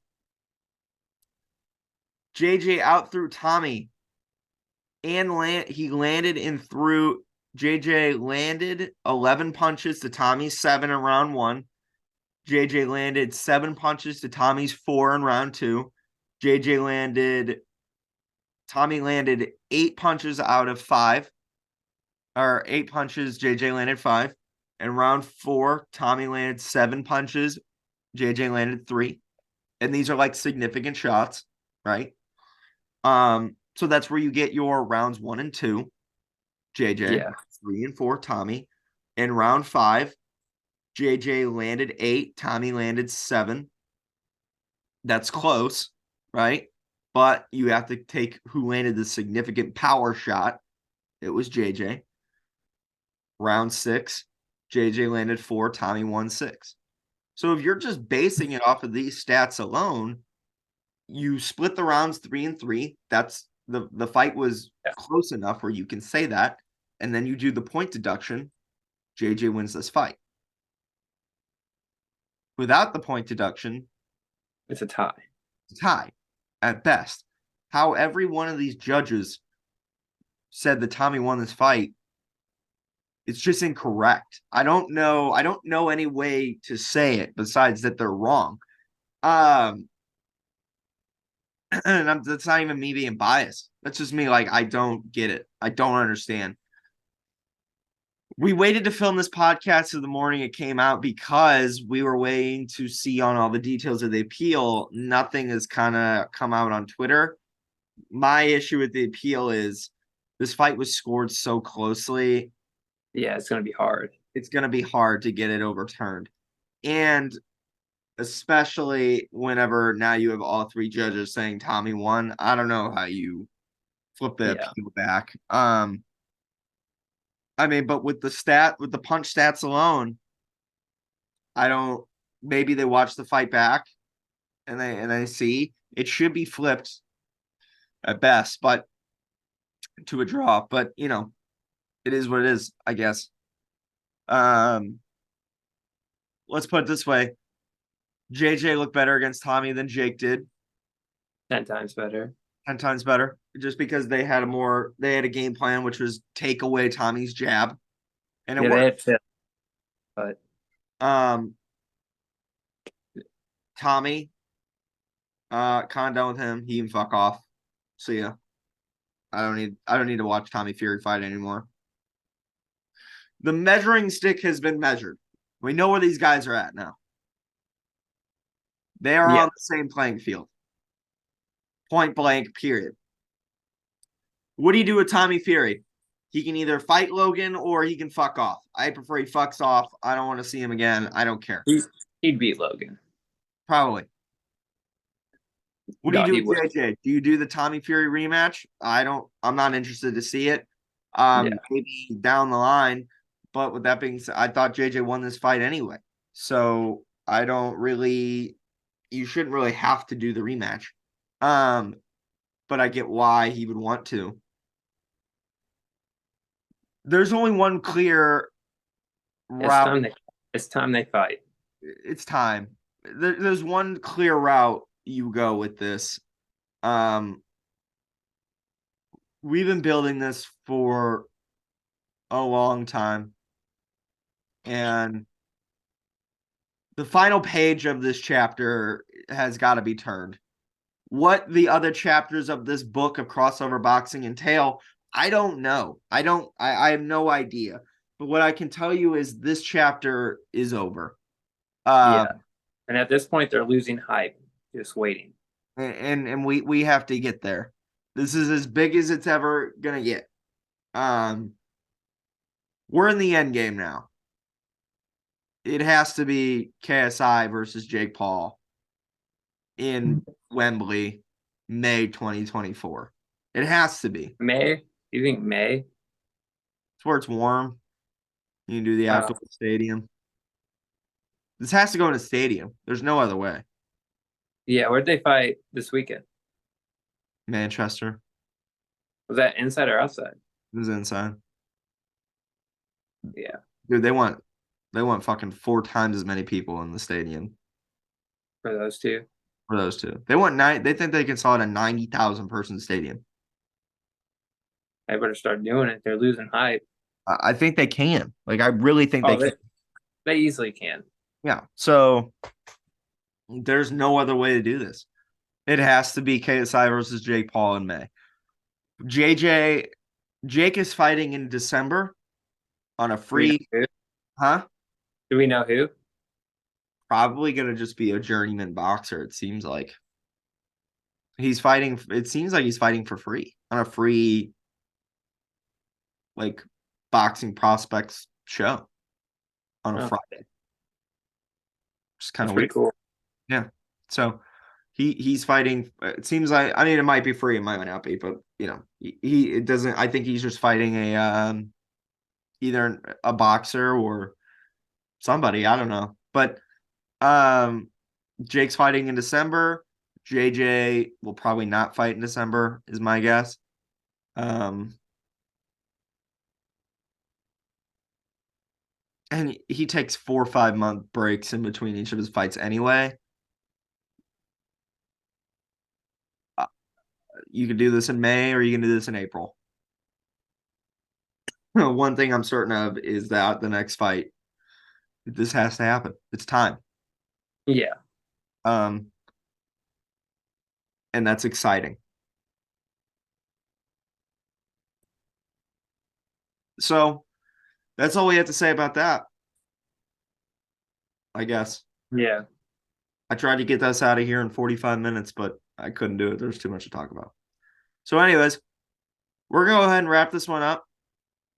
JJ outthrew Tommy and JJ landed 11 punches to Tommy's 7 in round 1. JJ landed 7 punches to Tommy's 4 in round 2. Tommy landed 8 punches out of 5. Or 8 punches, JJ landed 5. In round 4, Tommy landed 7 punches, JJ landed 3. And these are like significant shots, right? So that's where you get your rounds 1 and 2, JJ. Yeah. 3 and 4, Tommy. In round 5, JJ landed 8, Tommy landed 7. That's close, right? But you have to take who landed the significant power shot. It was JJ. Round 6, JJ landed 4, Tommy won 6. So if you're just basing it off of these stats alone, you split the rounds 3 and 3. That's the fight was close enough where you can say that. And then you do the point deduction, JJ wins this fight. Without the point deduction, It's a tie. It's a tie at best. How every one of these judges said that Tommy won this fight, it's just incorrect. I don't know any way to say it besides that they're wrong. And that's not even me being biased. That's just me. Like, I don't get it. I don't understand. We waited to film this podcast to the morning it came out because we were waiting to see on all the details of the appeal. Nothing has kind of come out on Twitter. My issue with the appeal is this fight was scored so closely. Yeah, it's going to be hard. It's going to be hard to get it overturned. And especially whenever now you have all 3 judges saying Tommy won. I don't know how you flip the appeal back. But with the punch stats alone, maybe they watch the fight back and they see it should be flipped at best, but to a draw. But it is what it is, I guess. Let's put it this way. JJ looked better against Tommy than Jake did. 10 times better. 10 times better. Just because they had a game plan, which was take away Tommy's jab. And it worked. They had but Tommy, kind of done with him. He can fuck off. See ya. I don't need to watch Tommy Fury fight anymore. The measuring stick has been measured. We know where these guys are at now. They are on the same playing field. Point blank, period. What do you do with Tommy Fury? He can either fight Logan or he can fuck off. I prefer he fucks off. I don't want to see him again. I don't care. He'd beat Logan. Probably. What do you do with JJ? Do you do the Tommy Fury rematch? I'm not interested to see it. Maybe down the line. But with that being said, I thought JJ won this fight anyway. So you shouldn't really have to do the rematch. But I get why he would want to. There's only one clear route. It's time they fight. It's time. There's one clear route you go with this. We've been building this for a long time. And the final page of this chapter has got to be turned. What the other chapters of this book of crossover boxing entail, I don't know. I have no idea. But what I can tell you is this chapter is over. Yeah. And at this point, they're losing hype, just waiting. And we have to get there. This is as big as it's ever gonna get. We're in the end game now. It has to be KSI versus Jake Paul in Wembley, May 2024. It has to be. May? You think May? It's where it's warm. You can do the Uh, outdoor stadium. This has to go in a stadium. There's no other way. yeah. Where'd they fight this weekend? Manchester. Was that inside or outside? This is inside. Yeah. Dude, they want fucking 4 times as many people in the stadium For those two. for those two. They think they can sell it a 90,000 person stadium. They better start doing it. They're losing hype. I think they can. Like I really think they Oh, can. they easily can. Yeah. So there's no other way to do this. It has to be KSI versus Jake Paul in May. Jake is fighting in December on a Do we know free, who? huh? Do we know who? Probably gonna just be a journeyman boxer, it seems like. It seems like he's fighting for free on a free like boxing prospects show on a Oh, Friday. Just kind that's of pretty weird. cool. Yeah. So he's fighting. It seems like I mean it might be free, it might not be, but you know he it doesn't. I think he's just fighting a either a boxer or somebody. I don't know, but um Jake's fighting in December. JJ will probably not fight in December, is my guess. Um, and he takes 4 or 5 month breaks in between each of his fights anyway. You can do this in May or you can do this in April. One thing I'm certain of is that the next fight, this has to happen. It's time. Yeah. Um, and that's exciting. So that's all we have to say about that, I guess. Yeah. I tried to get us out of here in 45 minutes, but I couldn't do it. There's too much to talk about. So, anyways, we're going to go ahead and wrap this one up.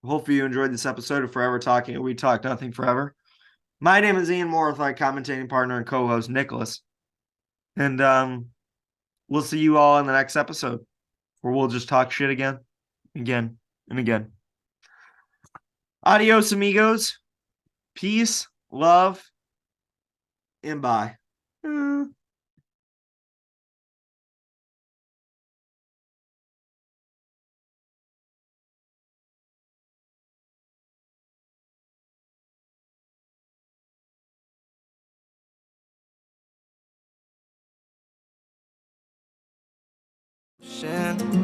Hopefully, you enjoyed this episode of Forever Talking. We talk nothing forever. My name is Ian Moore with my commentating partner and co host, Nicholas. And we'll see you all in the next episode where we'll just talk shit again, and again. Adios, amigos. Peace, love, and bye.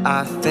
I think